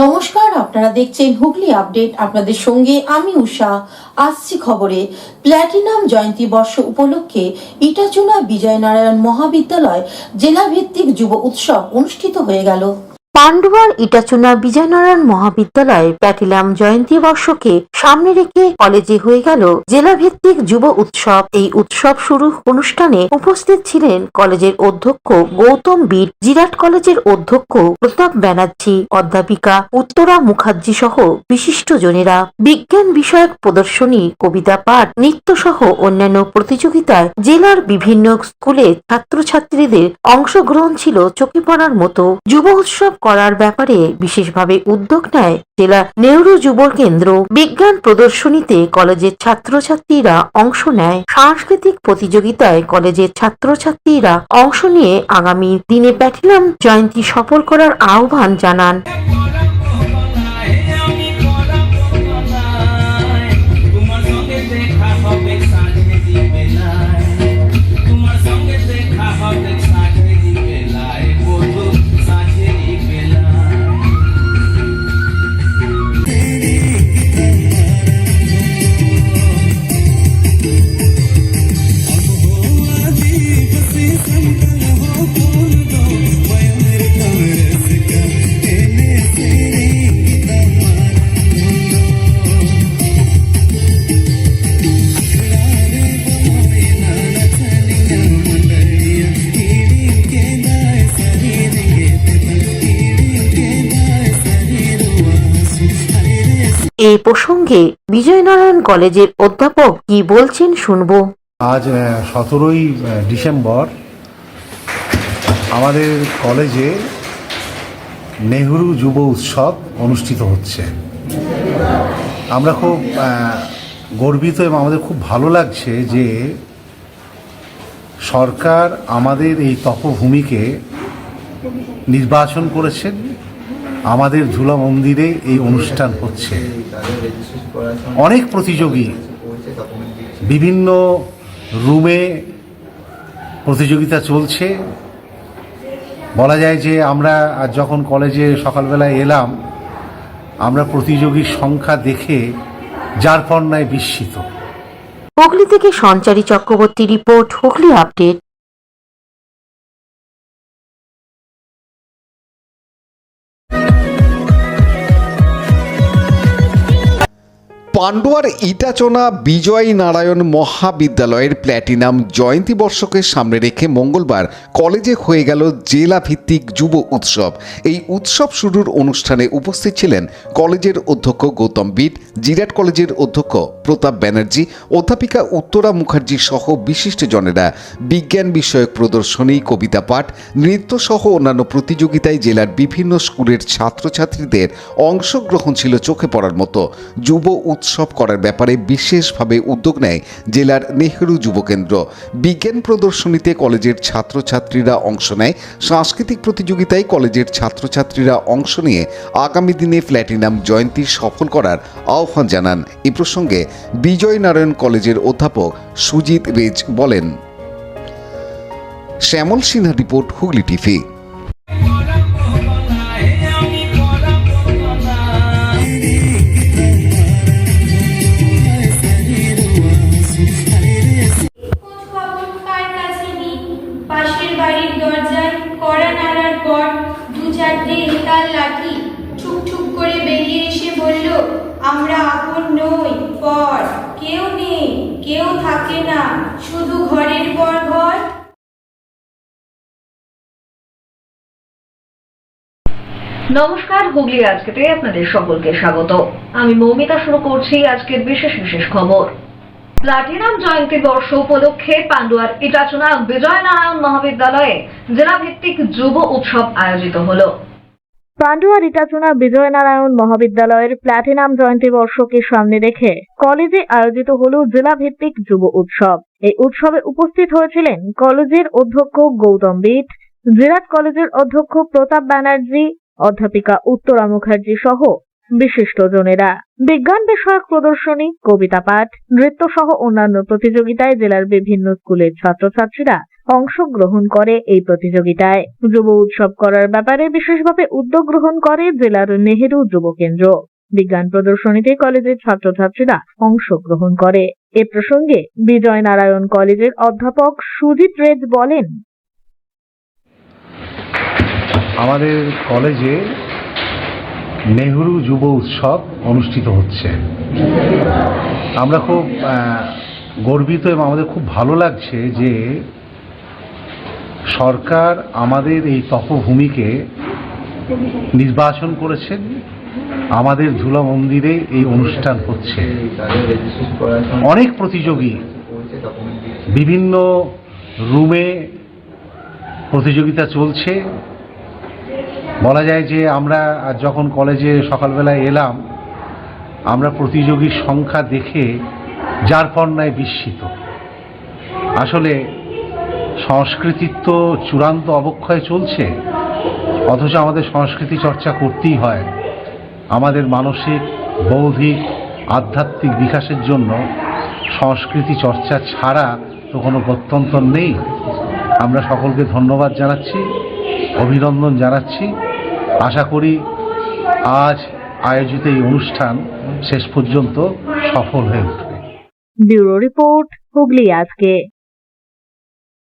নমস্কার, আপনারা দেখছেন হুগলি আপডেট। আপনাদের সঙ্গে আমি উষা। আসছি খবরে। প্ল্যাটিনাম জয়ন্তী বর্ষ উপলক্ষে ইটাচুনা বিজয়নারায়ণ মহাবিদ্যালয় জেলা ভিত্তিক যুব উৎসব অনুষ্ঠিত হয়ে গেল। পান্ডুয়ার ইটাচুনা বিজয়নারায়ণ মহাবিদ্যালয় প্ল্যাটিনাম জয়ন্তী বর্ষকে সামনে রেখে কলেজে হয়ে গেল জেলা ভিত্তিক যুব উৎসব। এই উৎসব শুরু অনুষ্ঠানে উপস্থিত ছিলেন কলেজের অধ্যক্ষ গৌতম বীর, জিরাট কলেজের অধ্যক্ষ প্রতাপ ব্যানার্জি, অধ্যাপিকা উত্তরা মুখার্জি সহ বিশিষ্ট জনেরা। বিজ্ঞান বিষয়ক প্রদর্শনী, কবিতা পাঠ, নৃত্য সহ অন্যান্য প্রতিযোগিতায় জেলার বিভিন্ন স্কুলের ছাত্রছাত্রীদের অংশগ্রহণ ছিল চোখে পড়ার মতো। যুব উৎসব করার ব্যাপারে বিশেষভাবে উদ্যোগ নেয় জেলা নেহরু যুব কেন্দ্র। বিজ্ঞান প্রদর্শনীতে কলেজের ছাত্রছাত্রীরা অংশ নেয়। সাংস্কৃতিক প্রতিযোগিতায় কলেজের ছাত্রছাত্রীরা অংশ নিয়ে আগামী দিনে প্ল্যাটিনাম জয়ন্তী সফল করার আহ্বান জানান। এই প্রসঙ্গে বিজয়নারায়ণ কলেজের অধ্যাপক কি বলছেন শুনবো। আজ 17ই ডিসেম্বর আমাদের কলেজে নেহরু যুব উৎসব অনুষ্ঠিত হচ্ছে। আমরা খুব গর্বিত এবং আমাদের খুব ভালো লাগছে যে সরকার আমাদের এই তপভূমিকে নির্বাচন করেছেন। আমাদের ধুলা মন্দিরে এই অনুষ্ঠান হচ্ছে। অনেক প্রতিযোগী বিভিন্ন রুমে প্রতিযোগিতা চলছে। বলা যায় যে আমরা আজ যখন কলেজে সকালবেলায় এলাম, আমরা প্রতিযোগীর সংখ্যা দেখে যার পর নাই বিস্মিত। হুগলি থেকে সঞ্চারী চক্রবর্তী রিপোর্ট, হুগলি আপডেট। পান্ডুয়ার ইটাচোনা বিজয় নারায়ণ মহাবিদ্যালয়ের প্ল্যাটিনাম জয়ন্তী বর্ষকে সামনে রেখে মঙ্গলবার কলেজে হয়ে গেল জেলা ভিত্তিক যুব উৎসব। এই উৎসব শুরুর অনুষ্ঠানে উপস্থিত ছিলেন কলেজের অধ্যক্ষ গৌতম বীর, জিরাট কলেজের অধ্যক্ষ প্রতাপ ব্যানার্জি, অধ্যাপিকা উত্তরা মুখার্জি সহ বিশিষ্টজনেরা। বিজ্ঞান বিষয়ক প্রদর্শনী, কবিতা পাঠ, নৃত্য সহ অন্যান্য প্রতিযোগিতায় জেলার বিভিন্ন স্কুলের ছাত্রছাত্রীদের অংশগ্রহণ ছিল চোখে পড়ার মতো। যুব উৎসব করার ব্যাপারে বিশেষভাবে উদ্যোগ নেয় জেলার নেহরু যুব কেন্দ্র। বিজ্ঞান প্রদর্শনীতে কলেজের ছাত্রছাত্রীরা অংশ নেয়। সাংস্কৃতিক প্রতিযোগিতায় কলেজের ছাত্রছাত্রীরা অংশ নিয়ে আগামী দিনে প্ল্যাটিনাম জয়ন্তী সফল করার আহ্বান জানান। এ প্রসঙ্গে বিজয় নারায়ণ কলেজের অধ্যাপক সুজিত রেজ বলেন। শ্যামল সিনহা রিপোর্ট, হুগলি টিভি। আমরা আপন নই, পর কেউ নেই, কেউ থাকে না, শুধু ঘরের পর ঘর। নমস্কার, হুগলি আজকেতে আপনাদের সকলকে স্বাগত। আমি মৌমিতা। শুরু করছি আজকের বিশেষ খবর। প্ল্যাটিনাম জয়ন্তী বর্ষ উপলক্ষে পান্ডুয়ার ইটাচুনা বিজয়নারায়ণ মহাবিদ্যালয়ে জেলা ভিত্তিক যুব উৎসব আয়োজিত হলো। পান্ডুয়ার ইটাচুনা বিজয়নারায়ণ মহাবিদ্যালয়ের প্ল্যাটিনাম জয়ন্তী বর্ষকে সামনে রেখে কলেজে আয়োজিত হলো জেলা ভিত্তিক যুব উৎসব। এই উৎসবে উপস্থিত হয়েছিলেন কলেজের অধ্যক্ষ গৌতম বীর, জিরাট কলেজের অধ্যক্ষ প্রতাপ ব্যানার্জি, অধ্যাপিকা উত্তরা মুখার্জি সহ বিশিষ্টজনেরা। বিজ্ঞান বিষয়ক প্রদর্শনী, কবিতা পাঠ, নৃত্য সহ অন্যান্য প্রতিযোগিতায় জেলার বিভিন্ন স্কুলের ছাত্রছাত্রীরা অংশগ্রহণ করে এই প্রতিযোগিতায়। যুব উৎসব করার ব্যাপারে বিশেষভাবে উদ্যোগ গ্রহণ করে জেলার নেহেরু যুব কেন্দ্র। বিজ্ঞান প্রদর্শনীতে কলেজের ছাত্রছাত্রীরা অংশগ্রহণ করে। এ প্রসঙ্গে বিজয় নারায়ণ কলেজের অধ্যাপক সুজিত রেজ বলেন, আমাদের কলেজে নেহরু যুব উৎসব অনুষ্ঠিত হচ্ছে। আমরা খুব গর্বিত এবং আমাদের খুব ভালো লাগছে যে সরকার আমাদের এই তপভূমিকে নির্বাচন করেছেন। আমাদের ধুলা মন্দিরে এই অনুষ্ঠান হচ্ছে। অনেক প্রতিযোগী বিভিন্ন রুমে প্রতিযোগিতা চলছে। বলা যায় যে আমরা যখন কলেজে সকালবেলায় এলাম, আমরা প্রতিযোগীর সংখ্যা দেখে যার পর্যায়ে বিস্মিত। আসলে সংস্কৃতির তো চূড়ান্ত অবক্ষয় চলছে, অথচ আমাদের সংস্কৃতি চর্চা করতেই হয়। আমাদের মানসিক, বৌদ্ধিক, আধ্যাত্মিক বিকাশের জন্য সংস্কৃতি চর্চা ছাড়া তো কোনো গত্যন্তর নেই। আমরা সকলকে ধন্যবাদ জানাচ্ছি, অভিনন্দন জানাচ্ছি। আশা করি আজ আয়োজিত এই অনুষ্ঠান শেষ পর্যন্ত সফল হয়ে উঠবে। ব্যুরো রিপোর্ট, হুগলি আজকে।